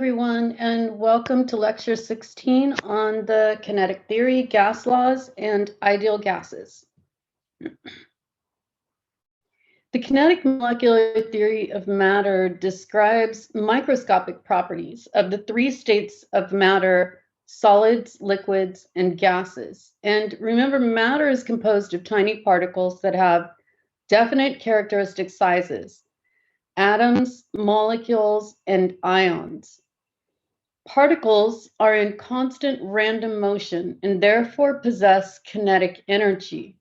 everyone, and welcome to Lecture 16 on the kinetic theory, gas laws, and ideal gases. The kinetic molecular theory of matter describes microscopic properties of the three states of matter: solids, liquids, and gases. And remember, matter is composed of tiny particles that have definite characteristic sizes: atoms, molecules, and ions. Particles are in constant random motion and therefore possess kinetic energy.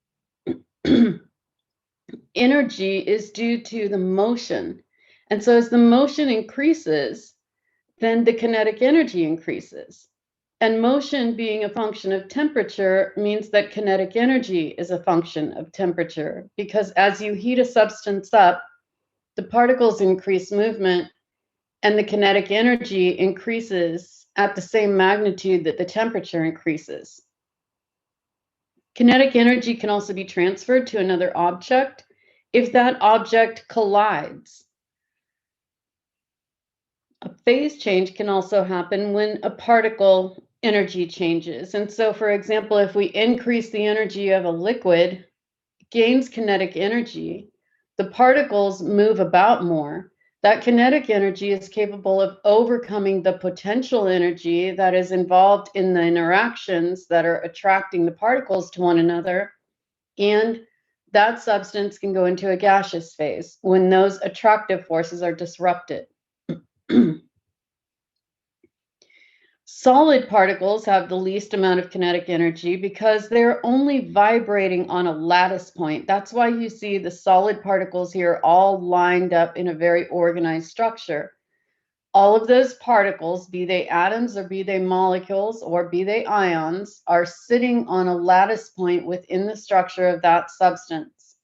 Energy is due to the motion. And so as the motion increases, then the kinetic energy increases. And motion being a function of temperature means that kinetic energy is a function of temperature, because as you heat a substance up, the particles increase movement and the kinetic energy increases at the same magnitude that the temperature increases. Kinetic energy can also be transferred to another object if that object collides. A phase change can also happen when a particle energy changes. And so, for example, if we increase the energy of a liquid, it gains kinetic energy, the particles move about more. That kinetic energy is capable of overcoming the potential energy that is involved in the interactions that are attracting the particles to one another. And that substance can go into a gaseous phase when those attractive forces are disrupted. Solid particles have the least amount of kinetic energy because they're only vibrating on a lattice point. That's why you see the solid particles here all lined up in a very organized structure. All of those particles, be they atoms or be they molecules or be they ions, are sitting on a lattice point within the structure of that substance.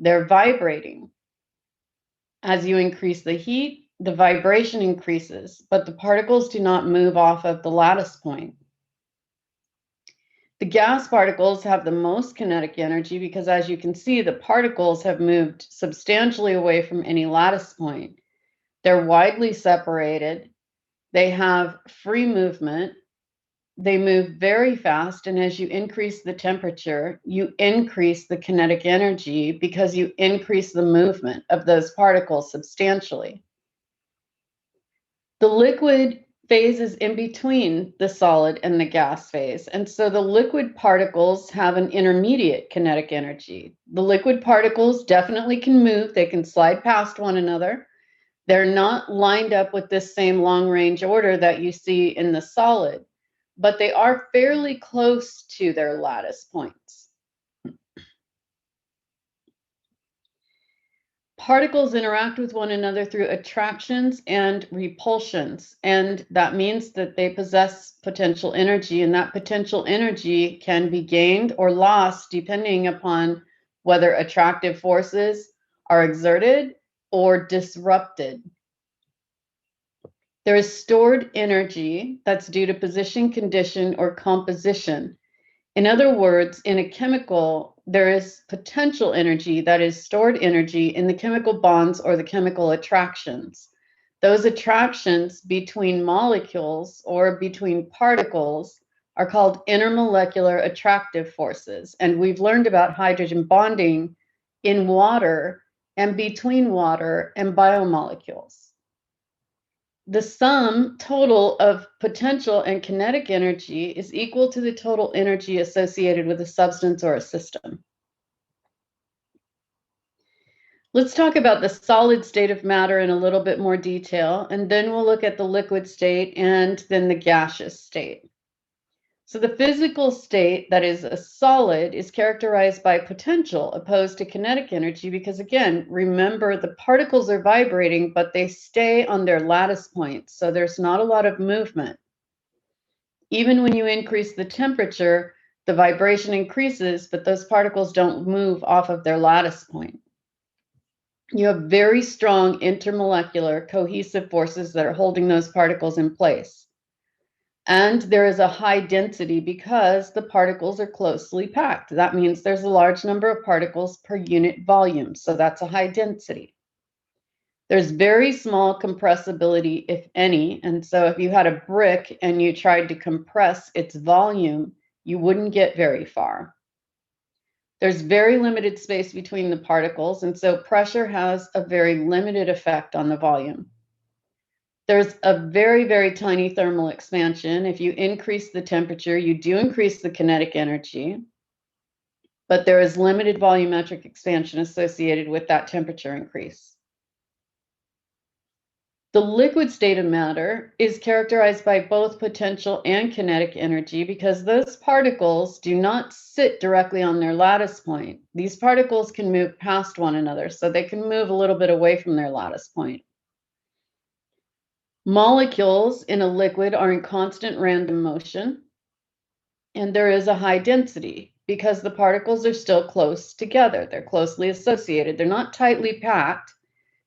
They're vibrating. As you increase the heat, the vibration increases, but the particles do not move off of the lattice point. The gas particles have the most kinetic energy because, as you can see, the particles have moved substantially away from any lattice point. They're widely separated. They have free movement. They move very fast, and as you increase the temperature, you increase the kinetic energy because you increase the movement of those particles substantially. The liquid phase is in between the solid and the gas phase, and so the liquid particles have an intermediate kinetic energy. The liquid particles definitely can move. They can slide past one another. They're not lined up with this same long-range order that you see in the solid, but they are fairly close to their lattice points. Particles interact with one another through attractions and repulsions, and that means that they possess potential energy, and that potential energy can be gained or lost depending upon whether attractive forces are exerted or disrupted. There is stored energy that's due to position, condition, or composition. In other words, in a chemical, there is potential energy that is stored energy in the chemical bonds or the chemical attractions. Those attractions between molecules or between particles are called intermolecular attractive forces. And we've learned about hydrogen bonding in water and between water and biomolecules. The sum total of potential and kinetic energy is equal to the total energy associated with a substance or a system. Let's talk about the solid state of matter in a little bit more detail, and then we'll look at the liquid state and then the gaseous state. So the physical state, that is a solid, is characterized by potential opposed to kinetic energy because, again, remember, the particles are vibrating, but they stay on their lattice points, so there's not a lot of movement. Even when you increase the temperature, the vibration increases, but those particles don't move off of their lattice point. You have very strong intermolecular cohesive forces that are holding those particles in place. And there is a high density because the particles are closely packed. That means there's a large number of particles per unit volume. So that's a high density. There's very small compressibility, if any. And so if you had a brick and you tried to compress its volume, you wouldn't get very far. There's very limited space between the particles, and so pressure has a very limited effect on the volume. There's a very, very tiny thermal expansion. If you increase the temperature, you do increase the kinetic energy, but there is limited volumetric expansion associated with that temperature increase. The liquid state of matter is characterized by both potential and kinetic energy because those particles do not sit directly on their lattice point. These particles can move past one another, so they can move a little bit away from their lattice point. Molecules in a liquid are in constant random motion, and there is a high density because the particles are still close together. They're closely associated. They're not tightly packed,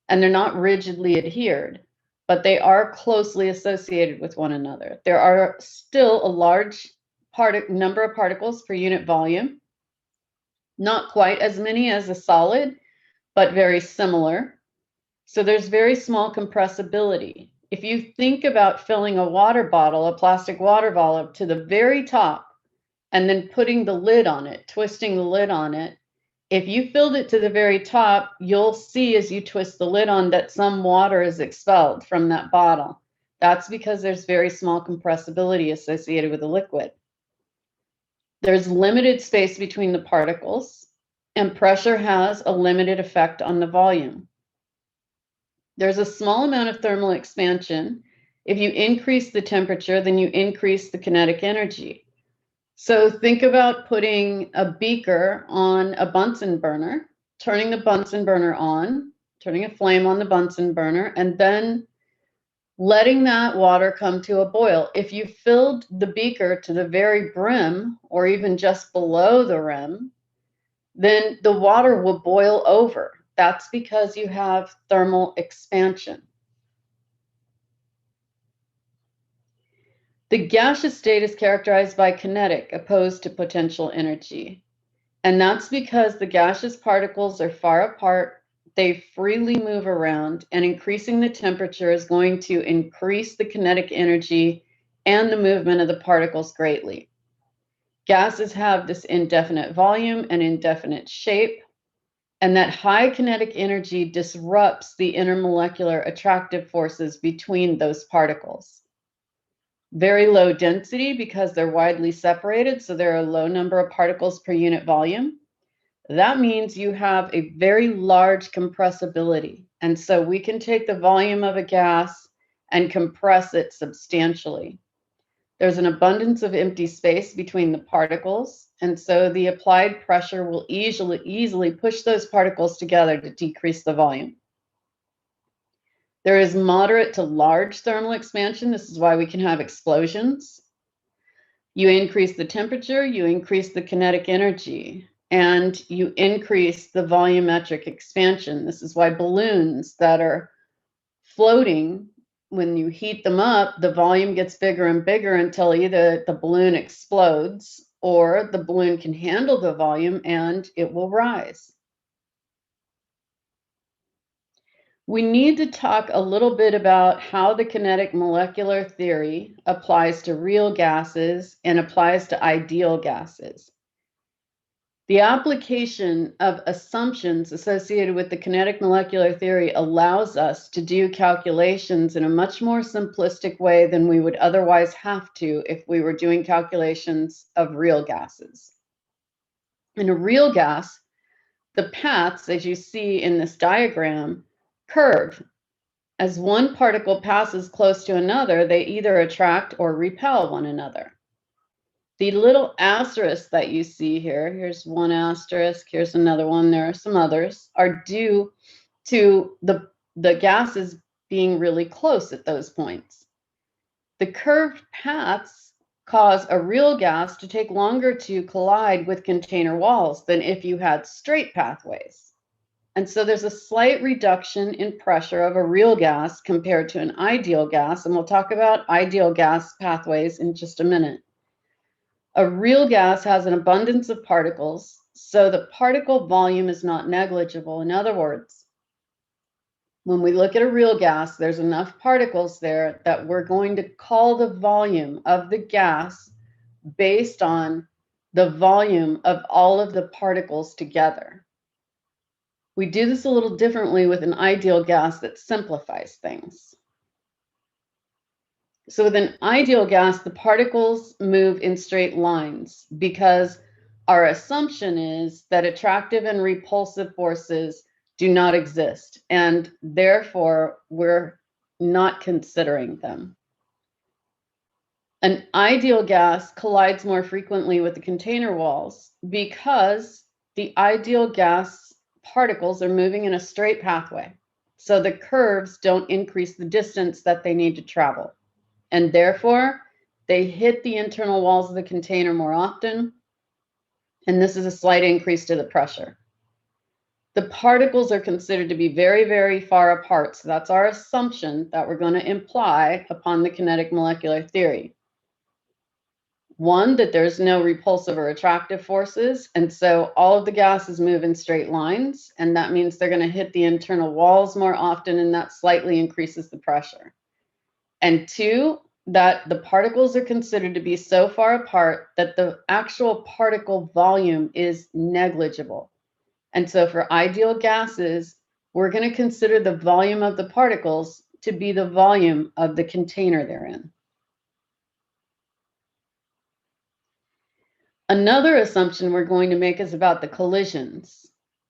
and they're not rigidly adhered, but they are closely associated with one another. There are still a large number of particles per unit volume, not quite as many as a solid, but very similar. So there's very small compressibility. If you think about filling a water bottle, a plastic water bottle, to the very top, and then putting the lid on it, twisting the lid on it, if you filled it to the very top, you'll see as you twist the lid on that some water is expelled from that bottle. That's because there's very small compressibility associated with the liquid. There's limited space between the particles, and pressure has a limited effect on the volume. There's a small amount of thermal expansion. If you increase the temperature, then you increase the kinetic energy. So think about putting a beaker on a Bunsen burner, turning the Bunsen burner on, turning a flame on the Bunsen burner, and then letting that water come to a boil. If you filled the beaker to the very brim or even just below the rim, then the water will boil over. That's because you have thermal expansion. The gaseous state is characterized by kinetic opposed to potential energy. And that's because the gaseous particles are far apart, they freely move around, and increasing the temperature is going to increase the kinetic energy and the movement of the particles greatly. Gases have this indefinite volume and indefinite shape, and that high kinetic energy disrupts the intermolecular attractive forces between those particles. Very low density because they're widely separated, so there are a low number of particles per unit volume. That means you have a very large compressibility. And so we can take the volume of a gas and compress it substantially. There's an abundance of empty space between the particles, and so the applied pressure will easily push those particles together to decrease the volume. There is moderate to large thermal expansion. This is why we can have explosions. You increase the temperature, you increase the kinetic energy, and you increase the volumetric expansion. This is why balloons that are floating, when you heat them up, the volume gets bigger and bigger until either the balloon explodes or the balloon can handle the volume and it will rise. We need to talk a little bit about how the kinetic molecular theory applies to real gases and applies to ideal gases. The application of assumptions associated with the kinetic molecular theory allows us to do calculations in a much more simplistic way than we would otherwise have to if we were doing calculations of real gases. In a real gas, the paths, as you see in this diagram, curve. As one particle passes close to another, they either attract or repel one another. The little asterisk that you see here, here's one asterisk, here's another one, there are some others, are due to the gases being really close at those points. The curved paths cause a real gas to take longer to collide with container walls than if you had straight pathways. And so there's a slight reduction in pressure of a real gas compared to an ideal gas, and we'll talk about ideal gas pathways in just a minute. A real gas has an abundance of particles, so the particle volume is not negligible. In other words, When we look at a real gas, there's enough particles there that we're going to call the volume of the gas based on the volume of all of the particles together. We do this a little differently with an ideal gas that simplifies things. So with an ideal gas, the particles move in straight lines because our assumption is that attractive and repulsive forces do not exist, and therefore we're not considering them. An ideal gas collides more frequently with the container walls because the ideal gas particles are moving in a straight pathway. So the curves don't increase the distance that they need to travel. And therefore, they hit the internal walls of the container more often. And this is a slight increase to the pressure. The particles are considered to be very, very far apart. So that's our assumption that we're going to imply upon the kinetic molecular theory. One, that there's no repulsive or attractive forces, and so all of the gases move in straight lines, and that means they're going to hit the internal walls more often, and that slightly increases the pressure. And two, that the particles are considered to be so far apart that the actual particle volume is negligible. And so for ideal gases, we're going to consider the volume of the particles to be the volume of the container they're in. Another assumption we're going to make is about the collisions.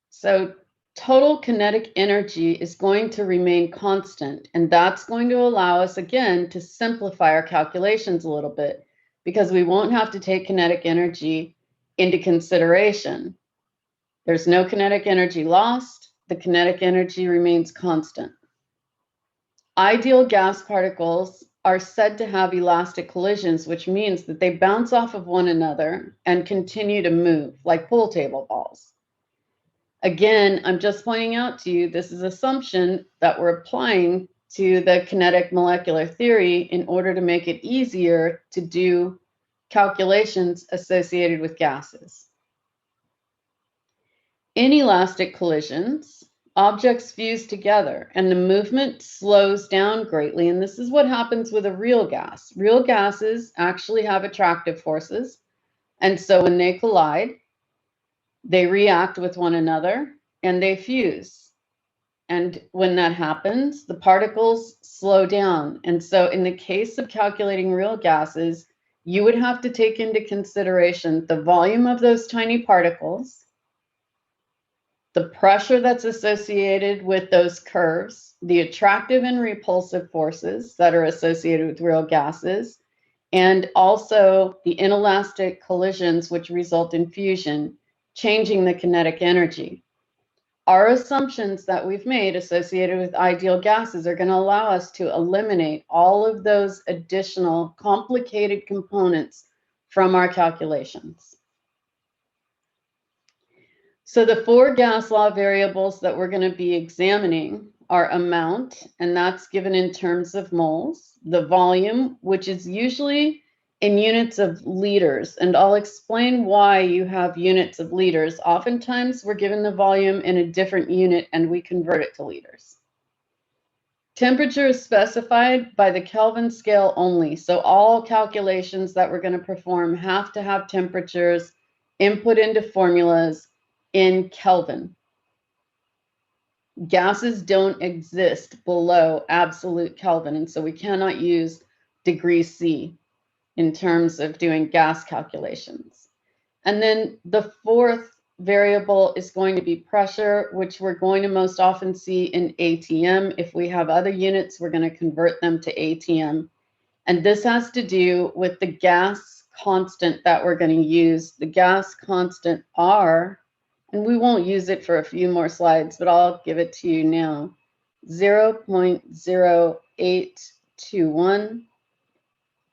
So total kinetic energy is going to remain constant, and that's going to allow us, again, to simplify our calculations a little bit because we won't have to take kinetic energy into consideration. There's no kinetic energy lost. The kinetic energy remains constant. Ideal gas particles are said to have elastic collisions, which means that they bounce off of one another and continue to move like pool table balls. Again, I'm just pointing out to you, this is assumption that we're applying to the kinetic molecular theory in order to make it easier to do calculations associated with gases. In elastic collisions, objects fuse together and the movement slows down greatly. And this is what happens with a real gas. Real gases actually have attractive forces. And so when they collide, they react with one another and they fuse. And when that happens, the particles slow down. And so in the case of calculating real gases, you would have to take into consideration the volume of those tiny particles, the pressure that's associated with those curves, the attractive and repulsive forces that are associated with real gases, and also the inelastic collisions which result in fusion, changing the kinetic energy. Our assumptions that we've made associated with ideal gases are going to allow us to eliminate all of those additional complicated components from our calculations. So the four gas law variables that we're going to be examining are amount, and that's given in terms of moles, the volume, which is usually in units of liters, and I'll explain why you have units of liters. Oftentimes we're given the volume in a different unit and we convert it to liters. Temperature is specified by the Kelvin scale only, so all calculations that we're going to perform have to have temperatures input into formulas in Kelvin. Gases don't exist below absolute Kelvin, and so we cannot use degrees C in terms of doing gas calculations. And then the fourth variable is going to be pressure, which we're going to most often see in ATM. If we have other units, we're going to convert them to ATM. And this has to do with the gas constant that we're going to use. The gas constant R, and we won't use it for a few more slides, but I'll give it to you now, 0.0821.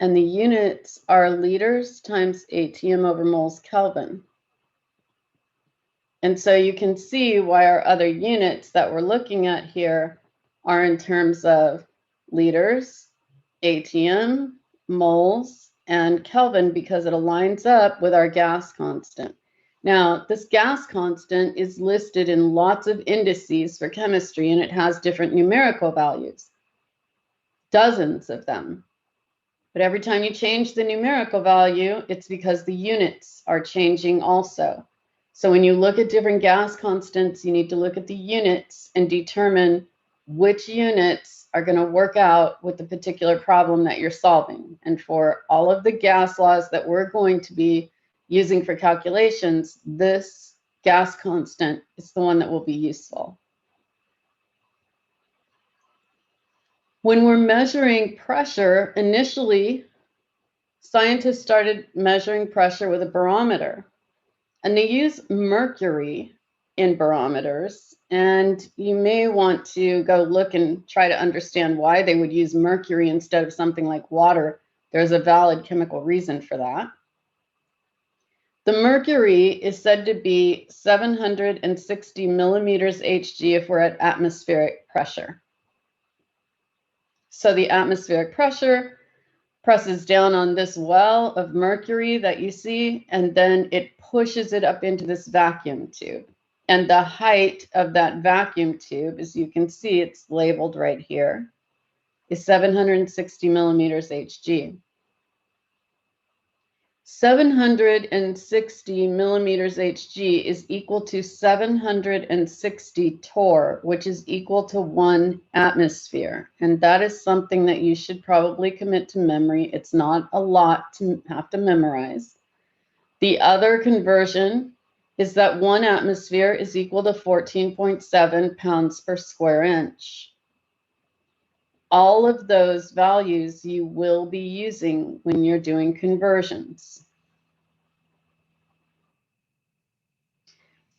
And the units are liters times ATM over moles Kelvin. And so you can see why our other units that we're looking at here are in terms of liters, ATM, moles, and Kelvin, because it aligns up with our gas constant. Now, this gas constant is listed in lots of indices for chemistry, and it has different numerical values, dozens of them. But every time you change the numerical value, it's because the units are changing also. So when you look at different gas constants, you need to look at the units and determine which units are going to work out with the particular problem that you're solving. And for all of the gas laws that we're going to be using for calculations, this gas constant is the one that will be useful. When we're measuring pressure, initially, scientists started measuring pressure with a barometer, and they use mercury in barometers. And you may want to go look and try to understand why they would use mercury instead of something like water. There's a valid chemical reason for that. The mercury is said to be 760 millimeters Hg if we're at atmospheric pressure. So the atmospheric pressure presses down on this well of mercury that you see, and then it pushes it up into this vacuum tube. And the height of that vacuum tube, as you can see, it's labeled right here, is 760 millimeters Hg. 760 millimeters Hg is equal to 760 torr, which is equal to 1 atmosphere. And that is something that you should probably commit to memory. It's not a lot to have to memorize. The other conversion is that 1 atmosphere is equal to 14.7 pounds per square inch. All of those values you will be using when you're doing conversions.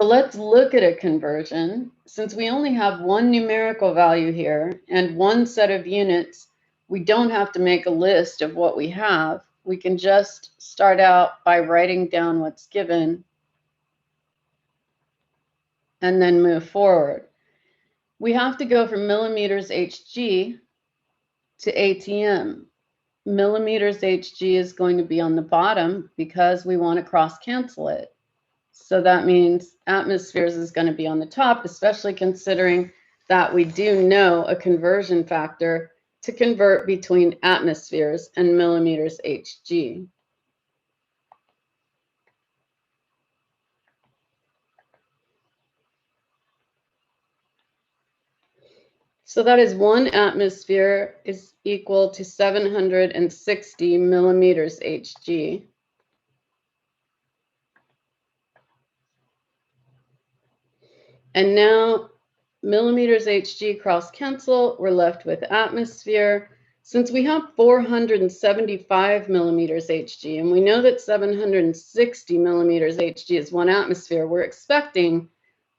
So let's look at a conversion. Since we only have one numerical value here and one set of units, we don't have to make a list of what we have. We can just start out by writing down what's given and then move forward. We have to go from millimeters Hg to ATM. Millimeters Hg is going to be on the bottom because we want to cross cancel it. So that means atmospheres is going to be on the top, especially considering that we do know a conversion factor to convert between atmospheres and millimeters Hg. So that is 1 atmosphere is equal to 760 millimeters Hg. And now millimeters Hg cross cancel, we're left with atmosphere. Since we have 475 millimeters Hg, and we know that 760 millimeters Hg is 1 atmosphere, we're expecting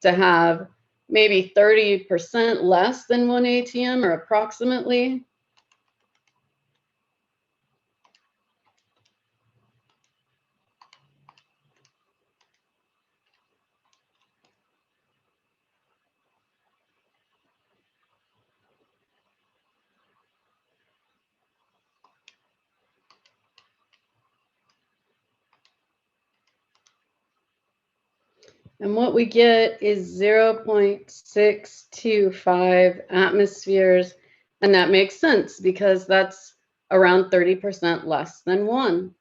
to have maybe 30% less than 1 ATM, or approximately. And what we get is 0.625 atmospheres. And that makes sense because that's around 30% less than 1.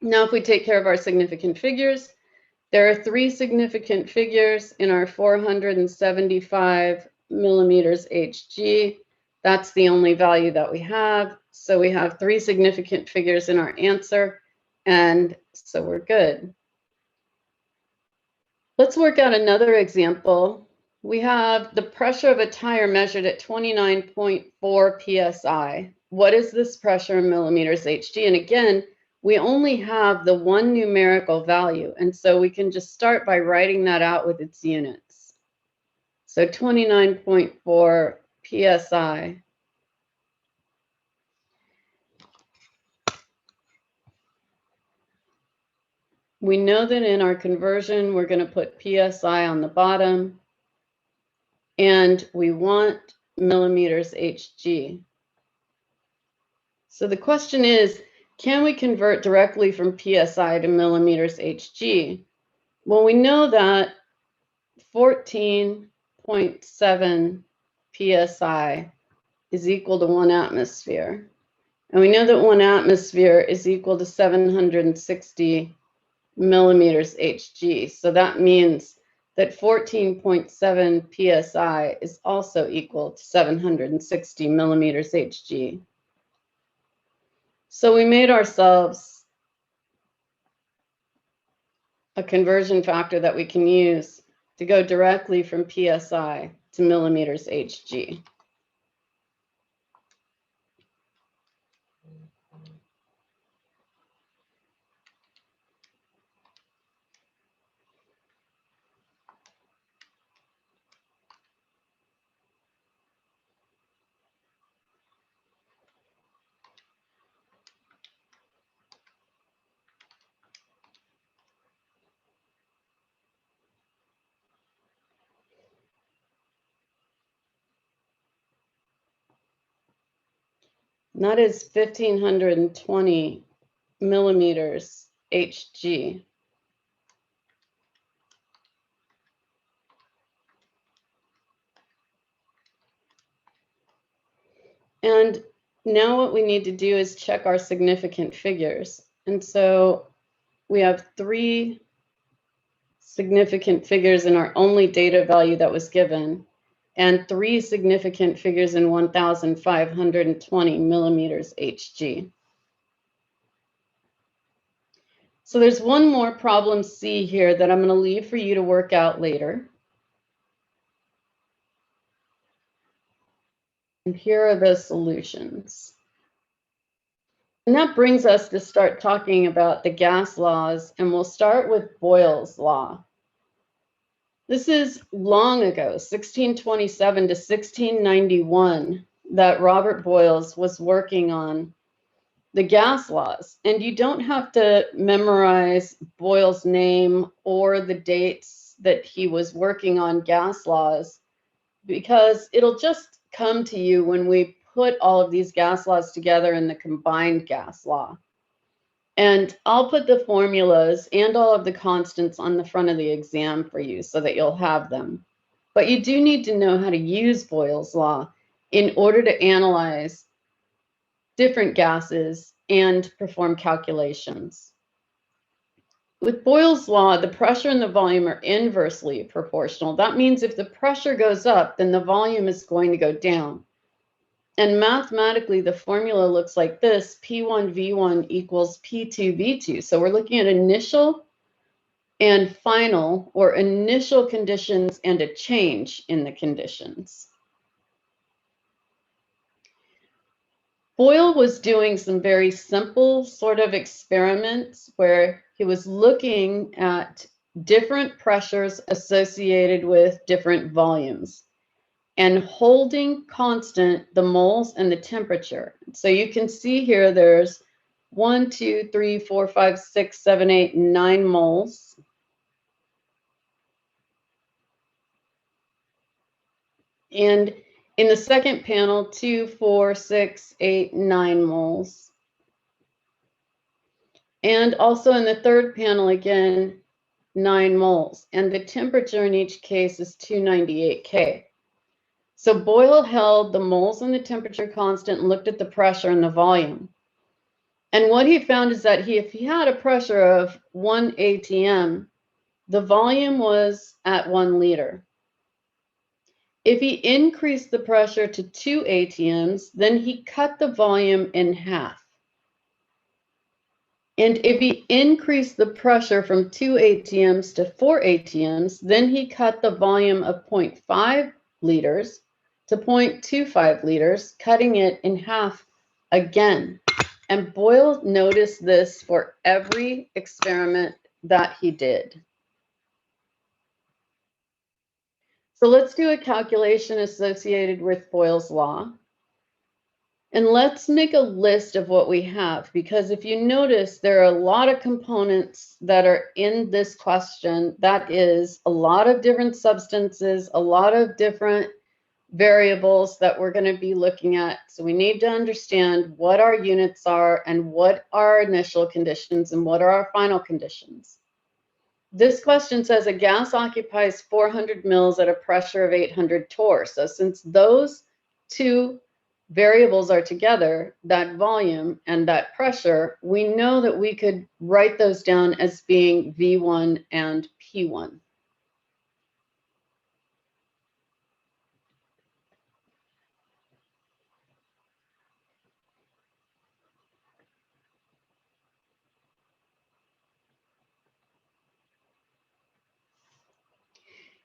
Now, if we take care of our significant figures, there are 3 significant figures in our 475 millimeters Hg. That's the only value that we have. So we have 3 significant figures in our answer. And so we're good. Let's work out another example. We have the pressure of a tire measured at 29.4 psi. What is this pressure in millimeters Hg? And again, we only have the one numerical value, and so we can just start by writing that out with its units. So 29.4 psi. We know that in our conversion, we're going to put psi on the bottom, and we want millimeters Hg. So the question is, can we convert directly from psi to millimeters Hg? Well, we know that 14.7 psi is equal to 1 atmosphere. And we know that 1 atmosphere is equal to 760 millimeters Hg. So that means that 14.7 psi is also equal to 760 millimeters Hg. So we made ourselves a conversion factor that we can use to go directly from psi to millimeters Hg. And that is 1520 millimeters Hg. And now what we need to do is check our significant figures. And so we have 3 significant figures in our only data value that was given, and 3 significant figures in 1,520 millimeters Hg. So there's one more problem C here that I'm going to leave for you to work out later. And here are the solutions. And that brings us to start talking about the gas laws, and we'll start with Boyle's law. This is long ago, 1627 to 1691, that Robert Boyle was working on the gas laws. And you don't have to memorize Boyle's name or the dates that he was working on gas laws, because it'll just come to you when we put all of these gas laws together in the combined gas law. And I'll put the formulas and all of the constants on the front of the exam for you so that you'll have them. But you do need to know how to use Boyle's law in order to analyze different gases and perform calculations. With Boyle's law, the pressure and the volume are inversely proportional. That means if the pressure goes up, then the volume is going to go down. And mathematically, the formula looks like this: P1V1 equals P2V2. So we're looking at initial and final, or initial conditions and a change in the conditions. Boyle was doing some very simple sort of experiments where he was looking at different pressures associated with different volumes and holding constant the moles and the temperature. So you can see here there's 1, 2, 3, 4, 5, 6, 7, 8, 9 moles. And in the second panel, 2, 4, 6, 8, 9 moles. And also in the third panel, again, 9 moles. And the temperature in each case is 298 K. So Boyle held the moles and the temperature constant and looked at the pressure and the volume. And what he found is that if he had a pressure of 1 atm, the volume was at 1 liter. If he increased the pressure to 2 atms, then he cut the volume in half. And if he increased the pressure from 2 atms to 4 atms, then he cut the volume of 0.5 liters to 0.25 liters, cutting it in half again. And Boyle noticed this for every experiment that he did. So let's do a calculation associated with Boyle's law. And let's make a list of what we have, because if you notice, there are a lot of components that are in this question. That is a lot of different substances, a lot of different variables that we're going to be looking at. So we need to understand what our units are and what are our initial conditions and what are our final conditions. This question says a gas occupies 400 mils at a pressure of 800 torr. So since those two variables are together, that volume and that pressure, we know that we could write those down as being V1 and P1.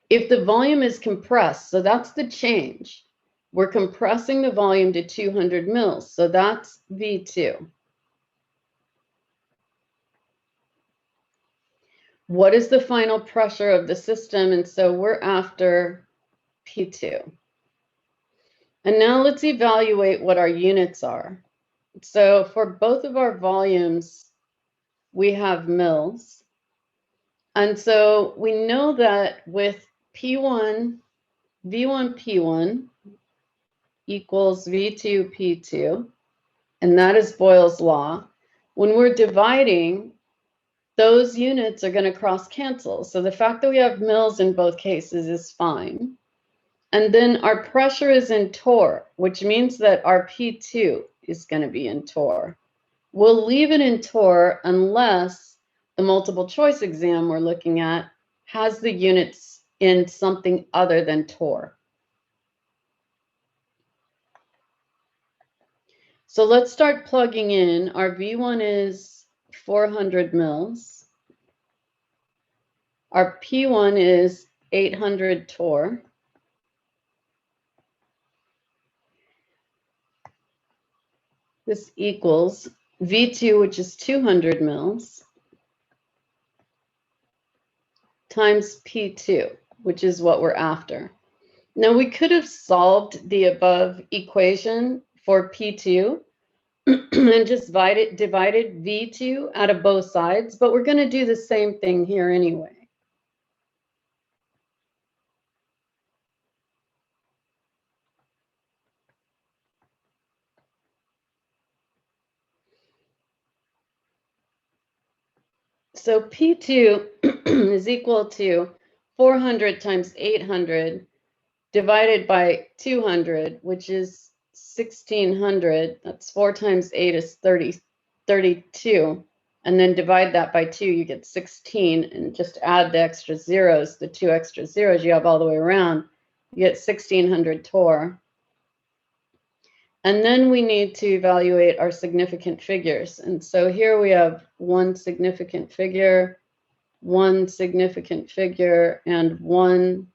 If the volume is compressed, so that's the change. We're compressing the volume to 200 mils, so that's V2. What is the final pressure of the system? And so we're after P2. And now let's evaluate what our units are. So for both of our volumes, we have mils. And so we know that with P1, V1 P1 equals V2 P2, and that is Boyle's law. When we're dividing, those units are going to cross cancel. So the fact that we have mils in both cases is fine. And then our pressure is in torr, which means that our P2 is going to be in torr. We'll leave it in torr unless the multiple choice exam we're looking at has the units in something other than torr. So let's start plugging in. Our V1 is 400 mils. Our P1 is 800 torr. This equals V2, which is 200 mils, times P2, which is what we're after. Now we could have solved the above equation for P2 and just divided V2 out of both sides, but we're going to do the same thing here anyway. So P2 is equal to 400 times 800 divided by 200, which is 1600. That's 4 times 8 is 32. And then divide that by 2, you get 16. And just add the extra zeros, the 2 extra zeros you have all the way around, you get 1600 torr. And then we need to evaluate our significant figures. And so here we have one significant figure, and one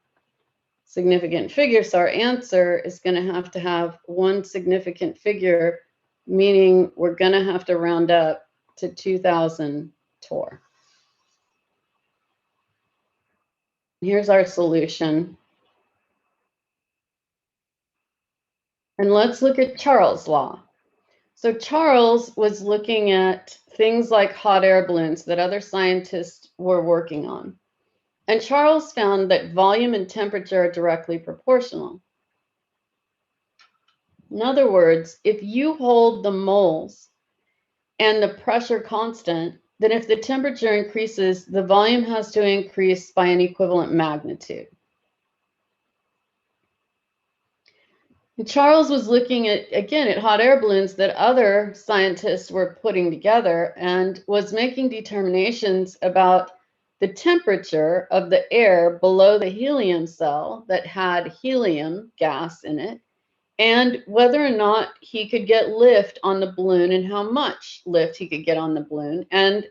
significant figure. So our answer is going to have one significant figure, meaning we're going to have to round up to 2000 torr. Here's our solution. And let's look at Charles' law. So Charles was looking at things like hot air balloons that other scientists were working on. And Charles found that volume and temperature are directly proportional. In other words, if you hold the moles and the pressure constant, then if the temperature increases, the volume has to increase by an equivalent magnitude. And Charles was looking at, again, at hot air balloons that other scientists were putting together and was making determinations about the temperature of the air below the helium cell that had helium gas in it, and whether or not he could get lift on the balloon and how much lift he could get on the balloon. And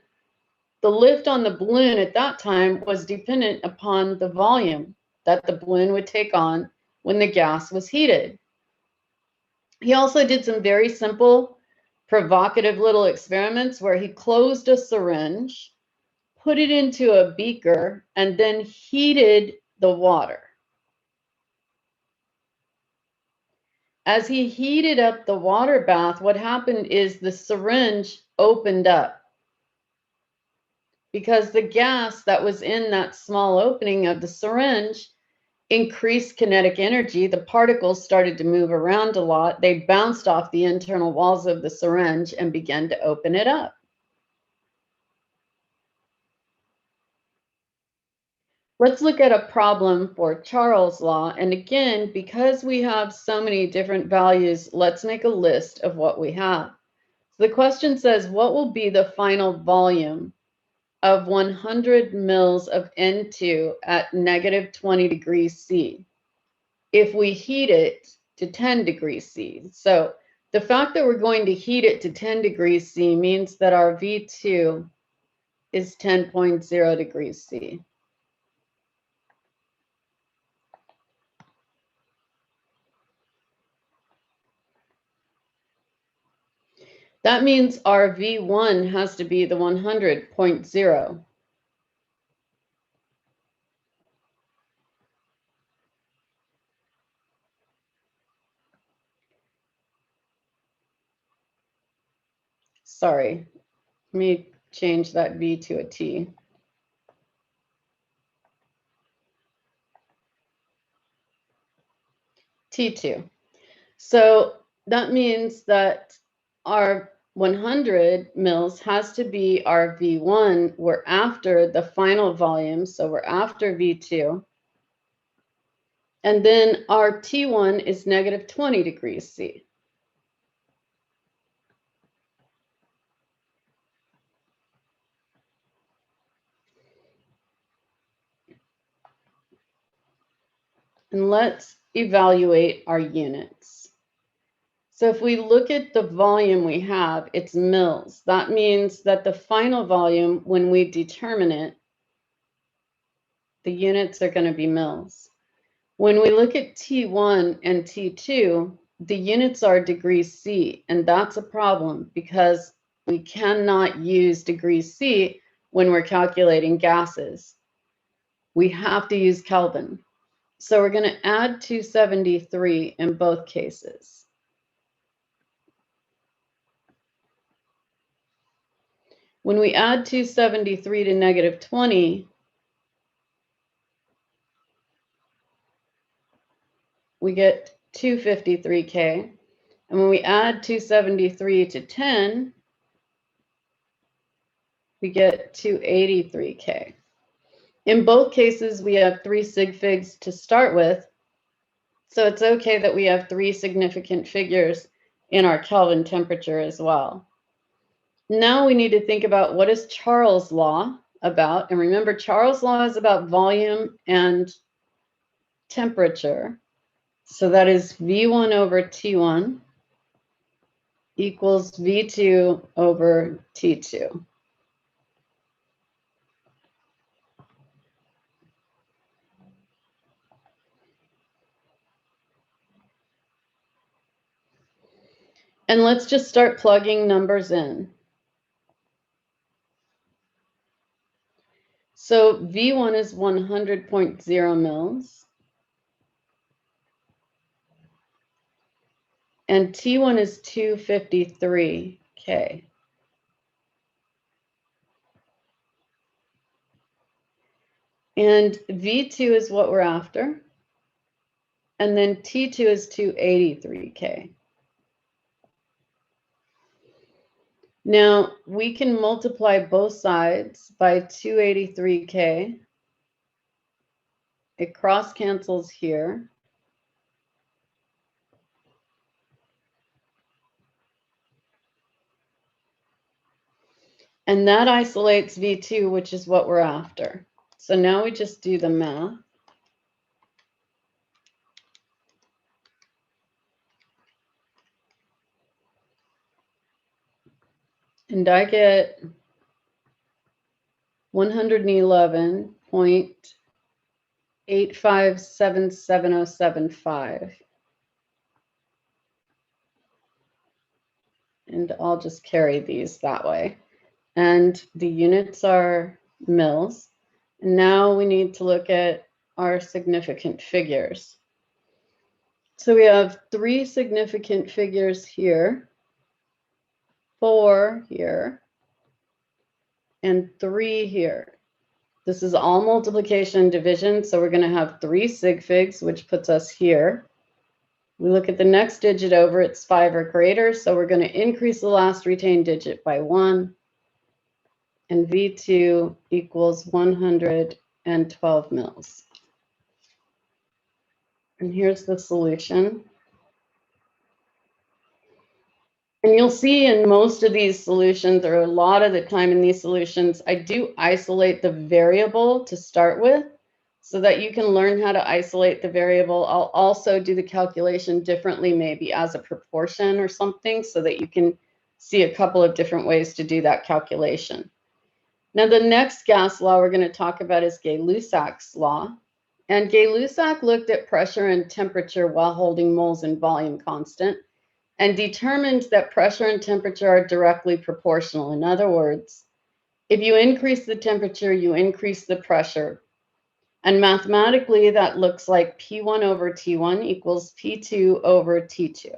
the lift on the balloon at that time was dependent upon the volume that the balloon would take on when the gas was heated. He also did some very simple, provocative little experiments where he closed a syringe, put it into a beaker, and then heated the water. As he heated up the water bath, what happened is the syringe opened up because the gas that was in that small opening of the syringe increased kinetic energy. The particles started to move around a lot. They bounced off the internal walls of the syringe and began to open it up. Let's look at a problem for Charles' law. And again, because we have so many different values, let's make a list of what we have. So the question says, what will be the final volume of 100 mils of N2 at negative 20 degrees C if we heat it to 10 degrees C? So the fact that we're going to heat it to 10 degrees C means that our V2 is 10.0 degrees C. That means our V1 has to be the 100.0. Sorry, let me change that V to a T. T2. So that means that our 100 mils has to be our V1. We're after the final volume, so we're after V2. And then our T1 is negative 20 degrees C. And let's evaluate our units. So if we look at the volume we have, it's mils. That means that the final volume, when we determine it, the units are going to be mils. When we look at T1 and T2, the units are degrees C, and that's a problem because we cannot use degrees C when we're calculating gases. We have to use Kelvin. So we're going to add 273 in both cases. When we add 273 to negative 20, we get 253K. And when we add 273 to 10, we get 283K. In both cases, we have 3 sig figs to start with. So it's okay that we have 3 significant figures in our Kelvin temperature as well. Now we need to think about what is Charles' law about. And remember, Charles' law is about volume and temperature. So that is V1 over T1 equals V2 over T2. And let's just start plugging numbers in. So V1 is 100.0 mils. And T1 is 253K. And V2 is what we're after. And then T2 is 283K. Now we can multiply both sides by 283K. It cross cancels here. And that isolates V2, which is what we're after. So now we just do the math. And I get 111.8577075. And I'll just carry these that way. And the units are mils. And now we need to look at our significant figures. So we have 3 significant figures here, 4 here, and 3 here. This is all multiplication and division, so we're going to have 3 sig figs, which puts us here. We look at the next digit over, it's 5 or greater, so we're going to increase the last retained digit by 1. And V2 equals 100 and 12 mils. And here's the solution. And you'll see in most of these solutions, or a lot of the time in these solutions, I do isolate the variable to start with so that you can learn how to isolate the variable. I'll also do the calculation differently, maybe as a proportion or something, so that you can see a couple of different ways to do that calculation. Now, the next gas law we're going to talk about is Gay-Lussac's law. And Gay-Lussac looked at pressure and temperature while holding moles and volume constant, and determined that pressure and temperature are directly proportional. In other words, if you increase the temperature, you increase the pressure. And mathematically, that looks like P1 over T1 equals P2 over T2.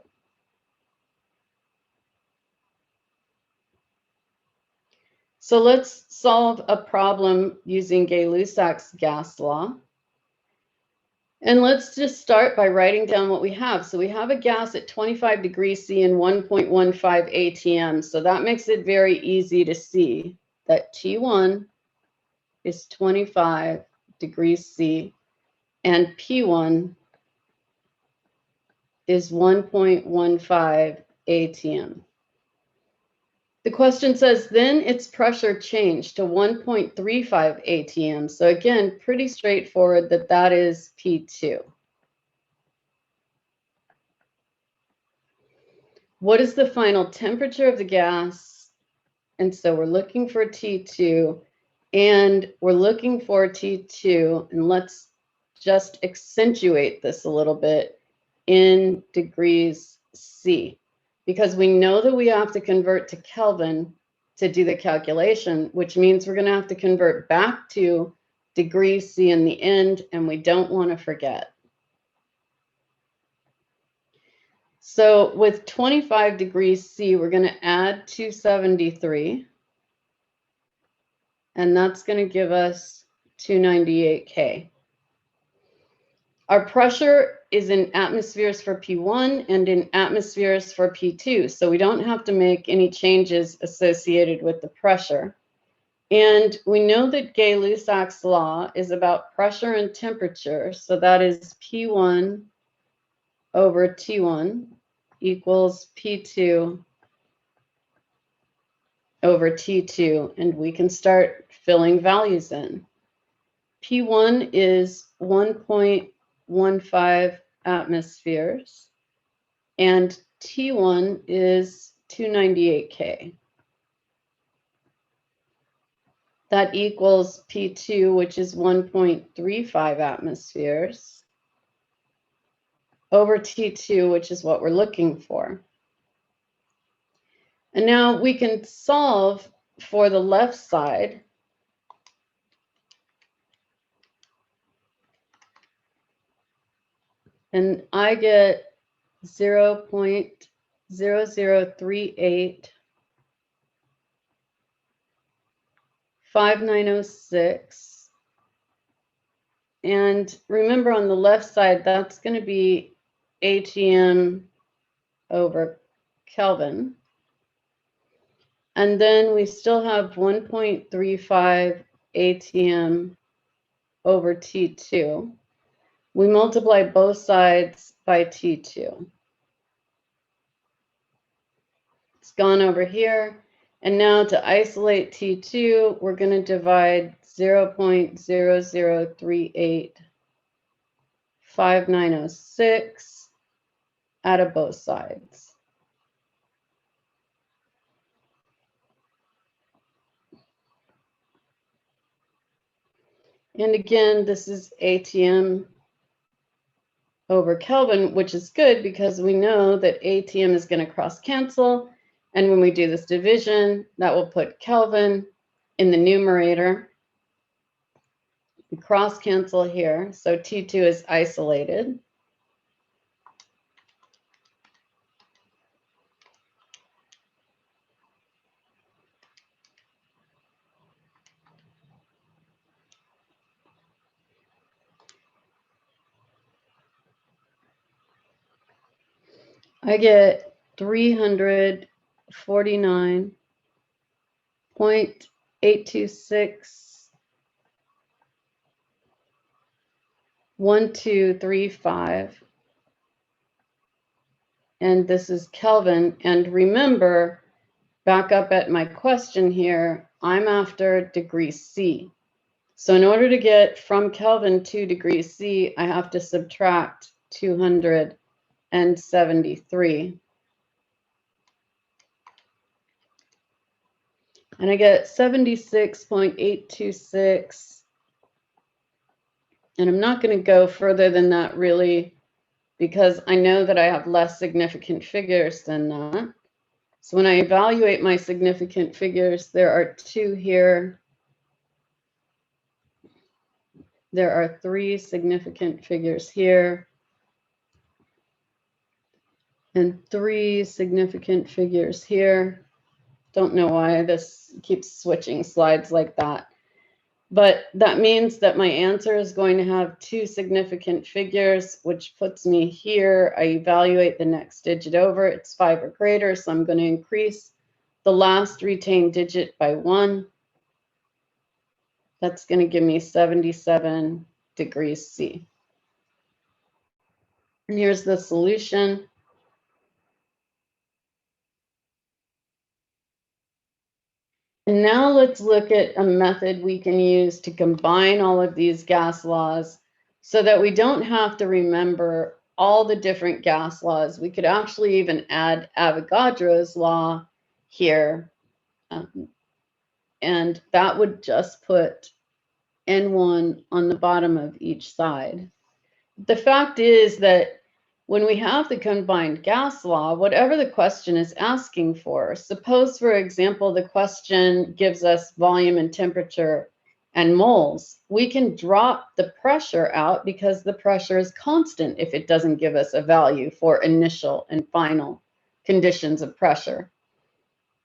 So let's solve a problem using Gay-Lussac's gas law. And let's just start by writing down what we have. So we have a gas at 25 degrees C and 1.15 atm. So that makes it very easy to see that T1 is 25 degrees C and P1 is 1.15 atm. The question says, then its pressure changed to 1.35 atm. So again, pretty straightforward that that is P2. What is the final temperature of the gas? And so we're looking for T2, and we're looking for T2, and let's just accentuate this a little bit in degrees C, because we know that we have to convert to Kelvin to do the calculation, which means we're going to have to convert back to degrees C in the end, and we don't want to forget. So with 25 degrees C, we're going to add 273, and that's going to give us 298 K. Our pressure is in atmospheres for P1 and in atmospheres for P2, so we don't have to make any changes associated with the pressure. And we know that Gay-Lussac's law is about pressure and temperature, so that is P1 over T1 equals P2 over T2, and we can start filling values in. P1 is 1.15 atmospheres, and T1 is 298 K. That equals P2, which is 1.35 atmospheres, over T2, which is what we're looking for. And now we can solve for the left side. And I get 0.0038 5906. And remember, on the left side, that's going to be atm over Kelvin. And then we still have 1.35 atm over T2. We multiply both sides by T2. It's gone over here. And now to isolate T2, we're going to divide 0.0038 5906 out of both sides. And again, this is atm over Kelvin, which is good because we know that atm is going to cross cancel. And when we do this division, that will put Kelvin in the numerator. We cross cancel here, so T2 is isolated. I get 349.826 1, 2, 3, 5. And this is Kelvin. And remember, back up at my question here, I'm after degree C. So in order to get from Kelvin to degree C, I have to subtract 273. And I get 76.826. And I'm not going to go further than that really, because I know that I have less significant figures than that. So when I evaluate my significant figures, there are 2 here. There are 3 significant figures here. And 3 significant figures here. Don't know why this keeps switching slides like that. But that means that my answer is going to have 2 significant figures, which puts me here. I evaluate the next digit over. It's 5 or greater, so I'm going to increase the last retained digit by 1. That's going to give me 77 degrees C. And here's the solution. And now let's look at a method we can use to combine all of these gas laws so that we don't have to remember all the different gas laws. We could actually even add Avogadro's law here. And that would just put N1 on the bottom of each side. The fact is that when we have the combined gas law, whatever the question is asking for, suppose, for example, the question gives us volume and temperature and moles, we can drop the pressure out because the pressure is constant if it doesn't give us a value for initial and final conditions of pressure.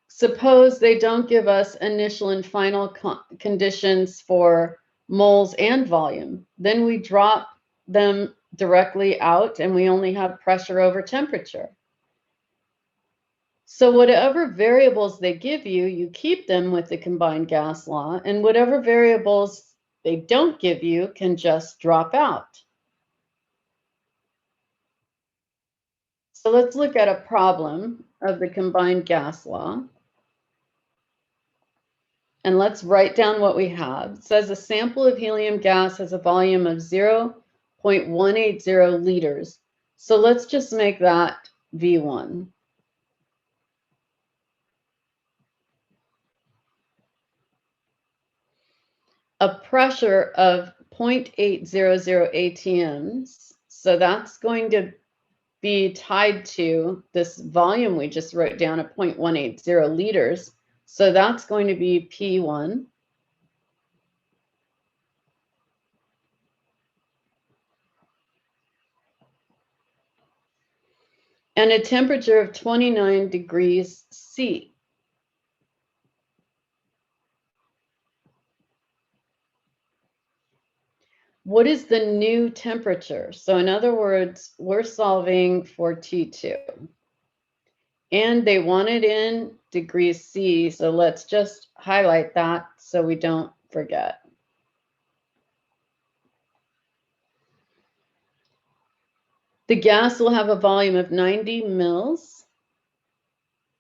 Suppose they don't give us initial and final conditions for moles and volume, then we drop them directly out and we only have pressure over temperature. So whatever variables they give you, you keep them with the combined gas law, and whatever variables they don't give you can just drop out. So let's look at a problem of the combined gas law. And let's write down what we have. It says a sample of helium gas has a volume of 0.180 liters. So let's just make that V1. A pressure of 0.800 atms. So that's going to be tied to this volume we just wrote down at 0.180 liters. So that's going to be P1. And a temperature of 29 degrees C. What is the new temperature? So in other words, we're solving for T2. And they want it in degrees C, so let's just highlight that so we don't forget. The gas will have a volume of 90 mils.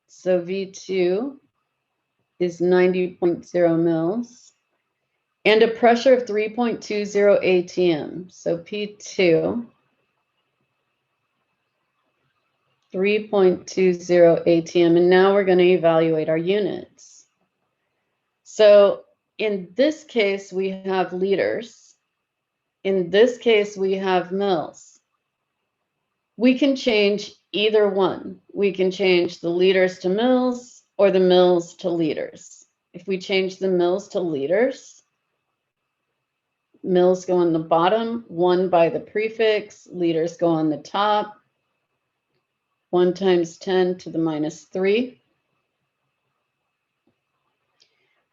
So V2 is 90.0 mils. And a pressure of 3.20 atm. So P2, 3.20 atm. And now we're going to evaluate our units. So in this case, we have liters. In this case, we have mils. We can change either one. We can change the liters to mils or the mils to liters. If we change the mils to liters, mils go on the bottom, 1 by the prefix, liters go on the top, 1 times 10 to the minus 3.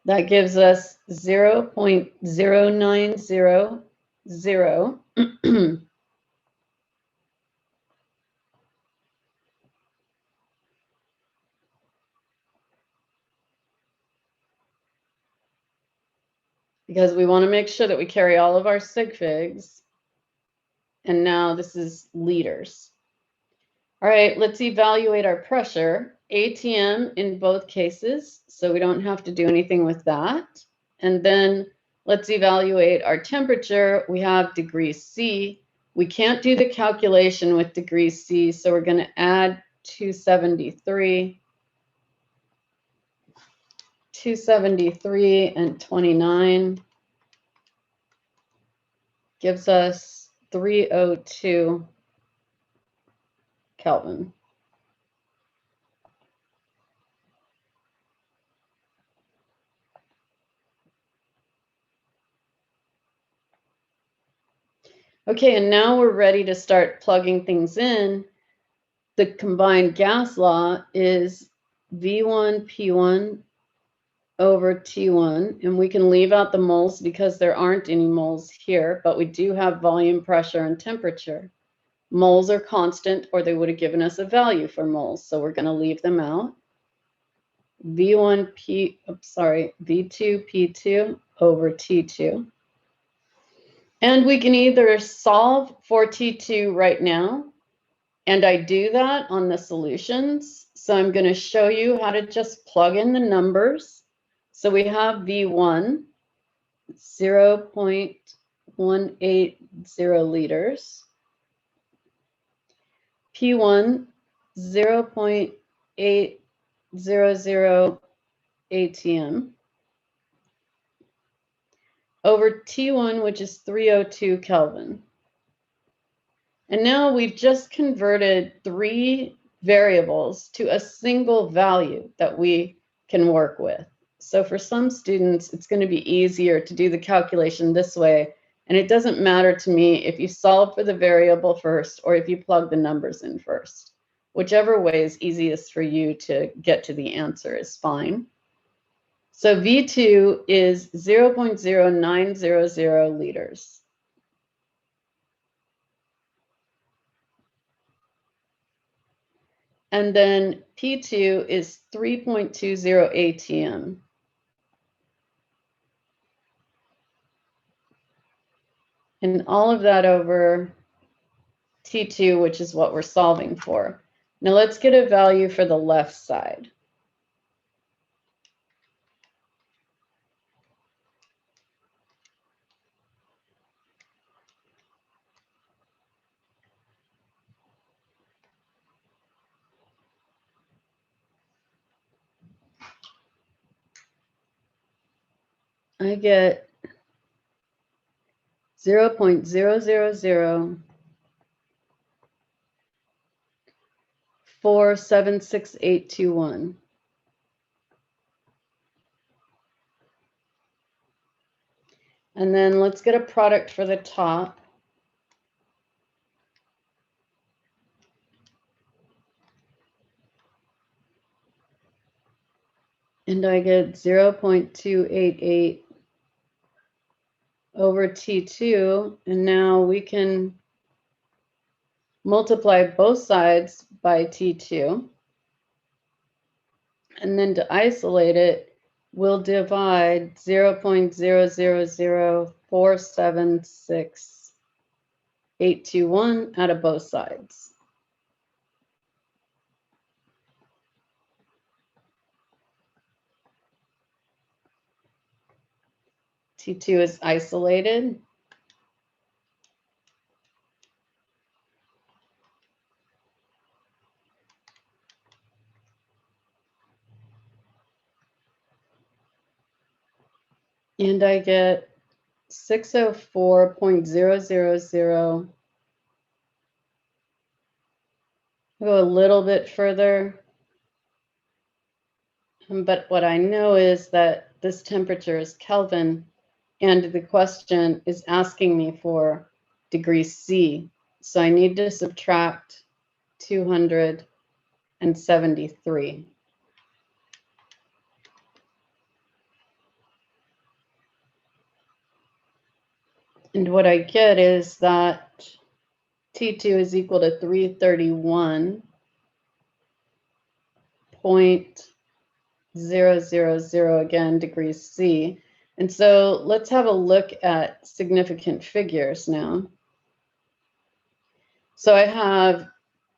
That gives us 0.0900. Because we want to make sure that we carry all of our sig figs. and now this is liters. All right, let's evaluate our pressure. ATM in both cases, so we don't have to do anything with that. And then let's evaluate our temperature. We have degrees C. We can't do the calculation with degrees C, so we're going to add 273. 273 and 29 gives us 302 Kelvin. Okay, and now we're ready to start plugging things in. The combined gas law is V1 P1 over T1, and we can leave out the moles because there aren't any moles here, but we do have volume, pressure, and temperature. Moles are constant, or they would have given us a value for moles, so we're going to leave them out. V2 P2 over T2. And we can either solve for T2 right now, and I do that on the solutions. So I'm going to show you how to just plug in the numbers. So we have V1, 0.180 liters. P1, 0.800 ATM. Over T1, which is 302 Kelvin. And now we've just converted 3 variables to a single value that we can work with. So for some students, it's going to be easier to do the calculation this way. And it doesn't matter to me if you solve for the variable first or if you plug the numbers in first. Whichever way is easiest for you to get to the answer is fine. So V2 is 0.0900 liters. And then P2 is 3.20 ATM. And all of that over T2, which is what we're solving for. Now let's get a value for the left side. I get 0.000476821. And then let's get a product for the top. And I get 0.288 over T2. And now we can multiply both sides by T2. And then to isolate it, we'll divide 0.000476821 out of both sides. T2 is isolated. And I get 604.000. I'll go a little bit further. But what I know is that this temperature is Kelvin, and the question is asking me for degrees C. So I need to subtract 273. And what I get is that T2 is equal to 331.000 again, degrees C. And so let's have a look at significant figures now. So I have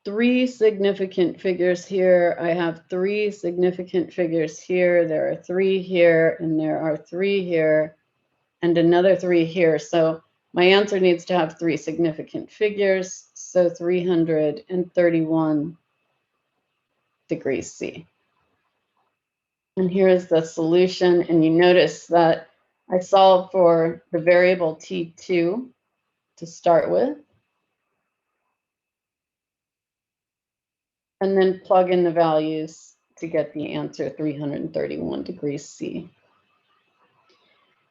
3 significant figures here. I have 3 significant figures here. There are 3 here, and there are 3 here, and another 3 here. So my answer needs to have 3 significant figures. So 331 degrees C. And here's the solution. And you notice that I solved for the variable T2 to start with, and then plug in the values to get the answer 331 degrees C.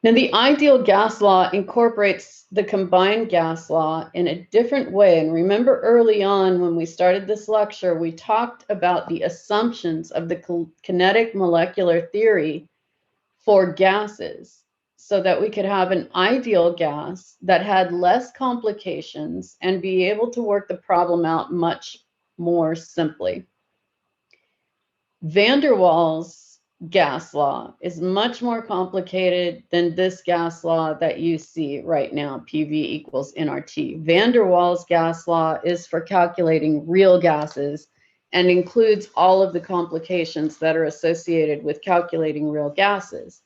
Now, the ideal gas law incorporates the combined gas law in a different way. And remember early on when we started this lecture, we talked about the assumptions of the kinetic molecular theory for gases so that we could have an ideal gas that had less complications and be able to work the problem out much more simply. Van der Waals gas law is much more complicated than this gas law that you see right now, PV equals nRT. Van der Waals gas law is for calculating real gases and includes all of the complications that are associated with calculating real gases.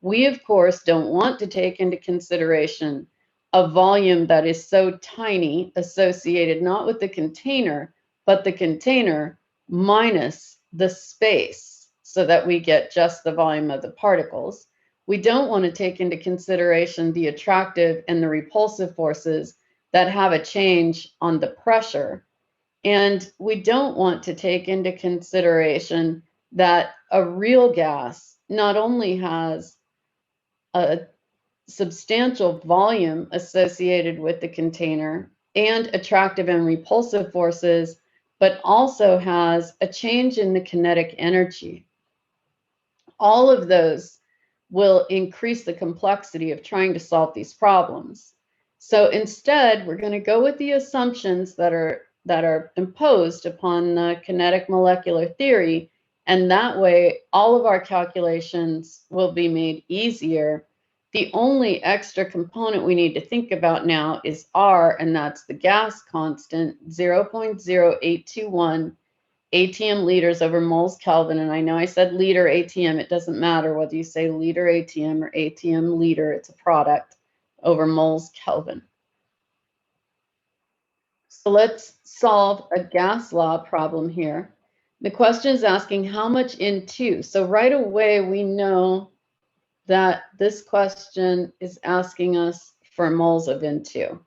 We, of course, don't want to take into consideration a volume that is so tiny associated not with the container, but the container minus the space so that we get just the volume of the particles. We don't want to take into consideration the attractive and the repulsive forces that have a change on the pressure. And we don't want to take into consideration that a real gas not only has a substantial volume associated with the container and attractive and repulsive forces, but also has a change in the kinetic energy. All of those will increase the complexity of trying to solve these problems. So instead, we're going to go with the assumptions that are imposed upon the kinetic molecular theory, and that way all of our calculations will be made easier. The only extra component we need to think about now is R, and that's the gas constant, 0.0821 ATM liters over moles Kelvin. And I know I said liter ATM. It doesn't matter whether you say liter ATM or ATM liter. It's a product over moles Kelvin. So let's solve a gas law problem here. The question is asking how much N2. So right away, we know that this question is asking us for moles of N2.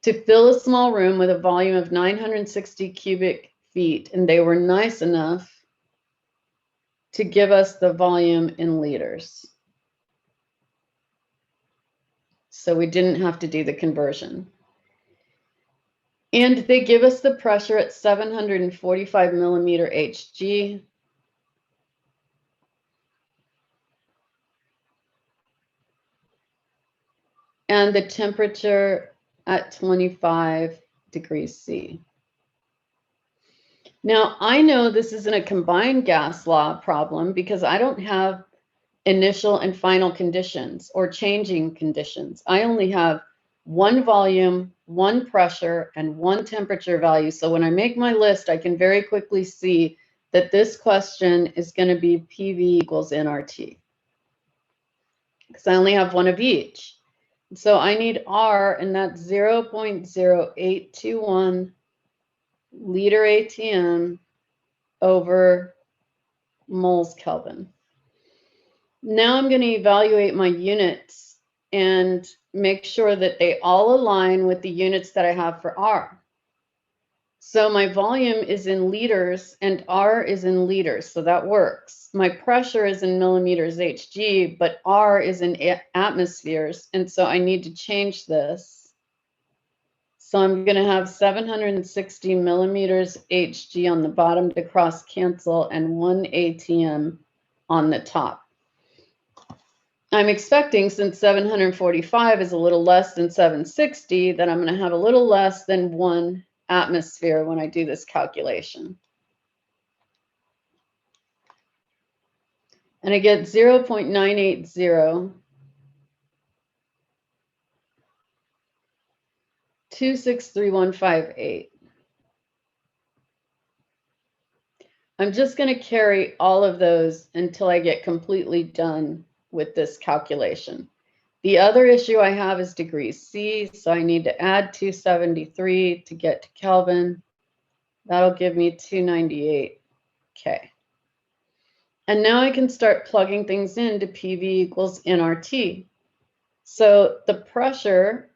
To fill a small room with a volume of 960 cubic feet, and they were nice enough to give us the volume in liters. So we didn't have to do the conversion. And they give us the pressure at 745 millimeter Hg. And the temperature at 25 degrees C. Now, I know this isn't a combined gas law problem because I don't have initial and final conditions or changing conditions. I only have one volume, one pressure, and one temperature value. So when I make my list, I can very quickly see that this question is going to be PV equals nRT because I only have one of each. So I need R, and that's 0.0821 liter ATM over moles Kelvin. Now I'm going to evaluate my units and make sure that they all align with the units that I have for R. So my volume is in liters and R is in liters, so that works. My pressure is in millimeters Hg, but R is in atmospheres, and so I need to change this. So I'm going to have 760 millimeters Hg on the bottom to cross cancel and 1 ATM on the top. I'm expecting, since 745 is a little less than 760, that I'm going to have a little less than 1 atmosphere when I do this calculation. And I get 0.980 263158. I'm just going to carry all of those until I get completely done with this calculation. The other issue I have is degrees C, so I need to add 273 to get to Kelvin. That'll give me 298 K. And now I can start plugging things into PV equals nRT. So the pressure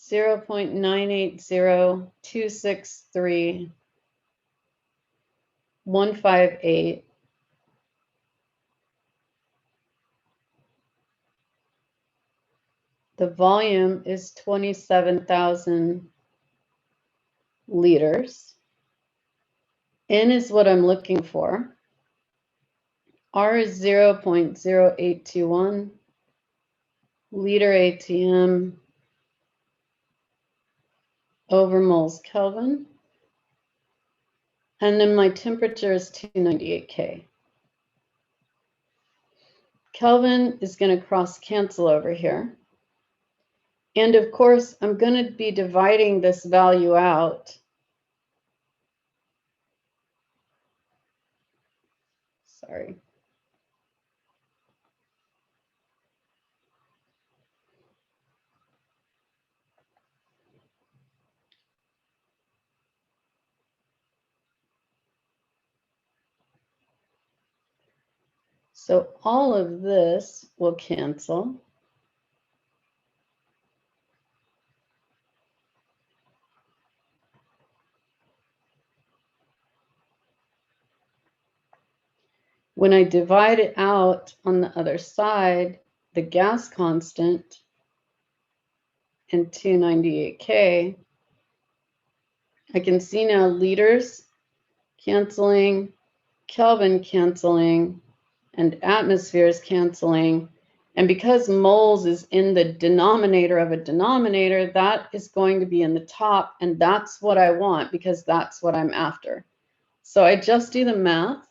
zero 0.980263.158. The volume is 27,000 liters. N is what I'm looking for. R is 0.0821 liter ATM over moles Kelvin. And then my temperature is 298 K. Kelvin is going to cross cancel over here. And of course, I'm going to be dividing this value out. Sorry. So all of this will cancel. When I divide it out on the other side, the gas constant and 298 K, I can see now liters canceling, Kelvin canceling, and atmospheres canceling. And because moles is in the denominator of a denominator, that is going to be in the top, and that's what I want because that's what I'm after. So I just do the math.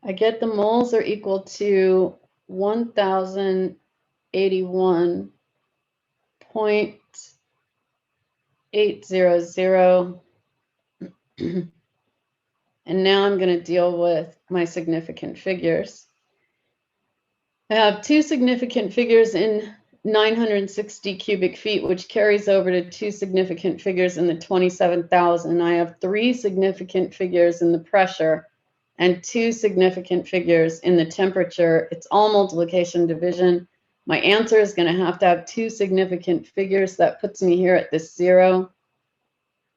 I get the moles are equal to 1,081.800. And now I'm going to deal with my significant figures. I have two significant figures in 960 cubic feet, which carries over to two significant figures in the 27,000. I have three significant figures in the pressure and two significant figures in the temperature. It's all multiplication division. My answer is going to have two significant figures. That puts me here at this 0.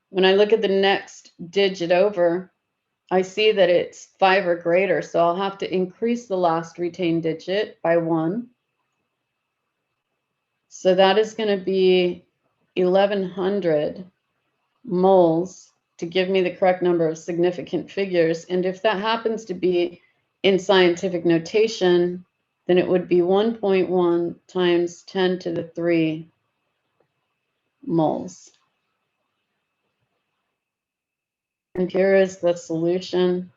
When I look at the next digit over, I see that it's 5 or greater, so I'll have to increase the last retained digit by 1. So that is going to be 1,100 moles to give me the correct number of significant figures. And if that happens to be in scientific notation, then it would be 1.1 times 10 to the 3 moles. And here is the solution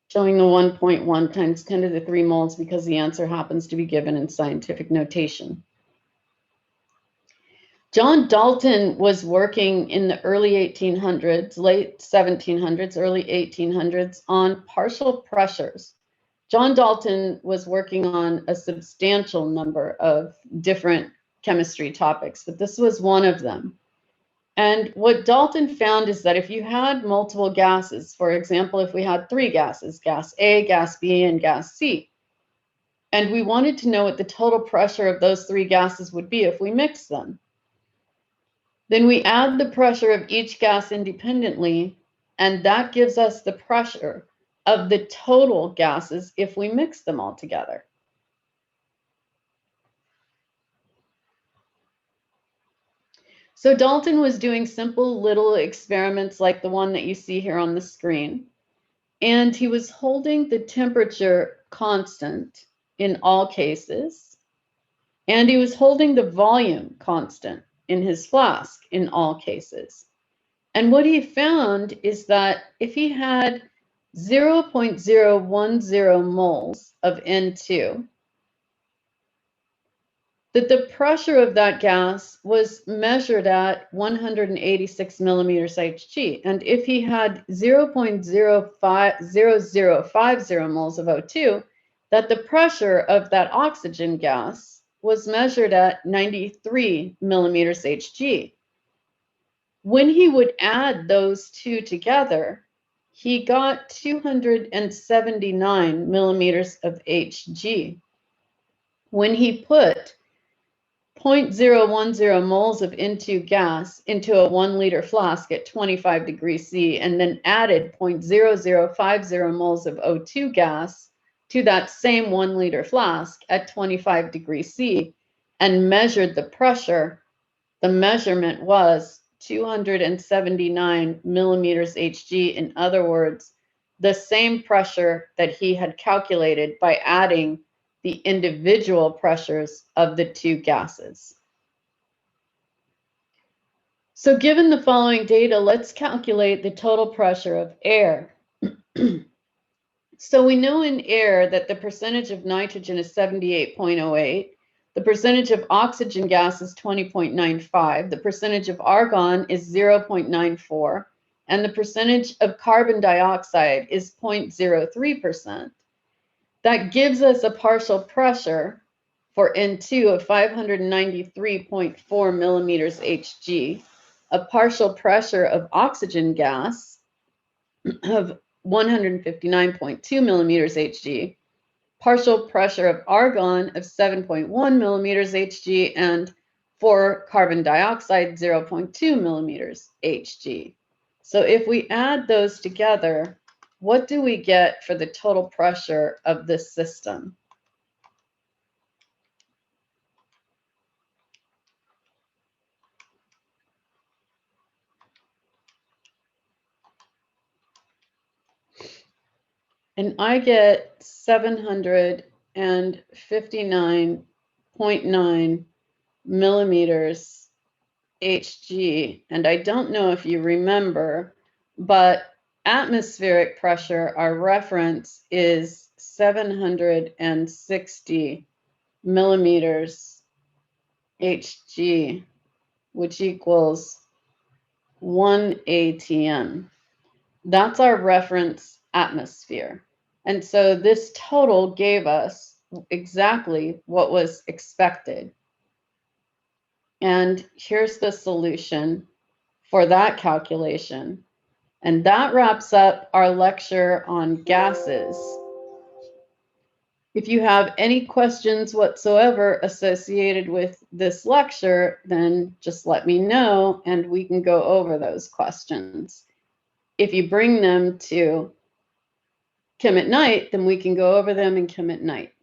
showing the 1.1 times 10 to the 3 moles because the answer happens to be given in scientific notation. John Dalton was working in the early 1800s, late 1700s, early 1800s on partial pressures. John Dalton was working on a substantial number of different chemistry topics, but this was one of them. And what Dalton found is that if you had multiple gases, for example, if we had 3 gases, gas A, gas B, and gas C, and we wanted to know what the total pressure of those 3 gases would be if we mixed them, then we add the pressure of each gas independently, and that gives us the pressure of the total gases if we mix them all together. So Dalton was doing simple little experiments like the one that you see here on the screen. And he was holding the temperature constant in all cases, and he was holding the volume constant in his flask in all cases. And what he found is that if he had 0.010 moles of N2, that the pressure of that gas was measured at 186 millimeters Hg. And if he had 0.0050 moles of O2, that the pressure of that oxygen gas was measured at 93 millimeters Hg. When he would add those two together, he got 279 millimeters of Hg. When he put 0.010 moles of N2 gas into a 1 liter flask at 25 degrees C and then added 0.0050 moles of O2 gas to that same 1 liter flask at 25 degrees C and measured the pressure, the measurement was 279 millimeters Hg. In other words, the same pressure that he had calculated by adding the individual pressures of the two gases. So given the following data, let's calculate the total pressure of air. So we know in air that the percentage of nitrogen is 78.08, the percentage of oxygen gas is 20.95, the percentage of argon is 0.94, and the percentage of carbon dioxide is 0.03%. That gives us a partial pressure for N2 of 593.4 millimeters Hg, a partial pressure of oxygen gas of 159.2 millimeters Hg, partial pressure of argon of 7.1 millimeters Hg, and for carbon dioxide, 0.2 millimeters Hg. So if we add those together, what do we get for the total pressure of this system? And I get 759.9 millimeters Hg. And I don't know if you remember, but atmospheric pressure, our reference is 760 millimeters Hg, which equals 1 atm. That's our reference atmosphere. And so this total gave us exactly what was expected. And here's the solution for that calculation. And that wraps up our lecture on gases. If you have any questions whatsoever associated with this lecture, then just let me know and we can go over those questions. If you bring them to Chem at Night, then we can go over them in Chem at Night.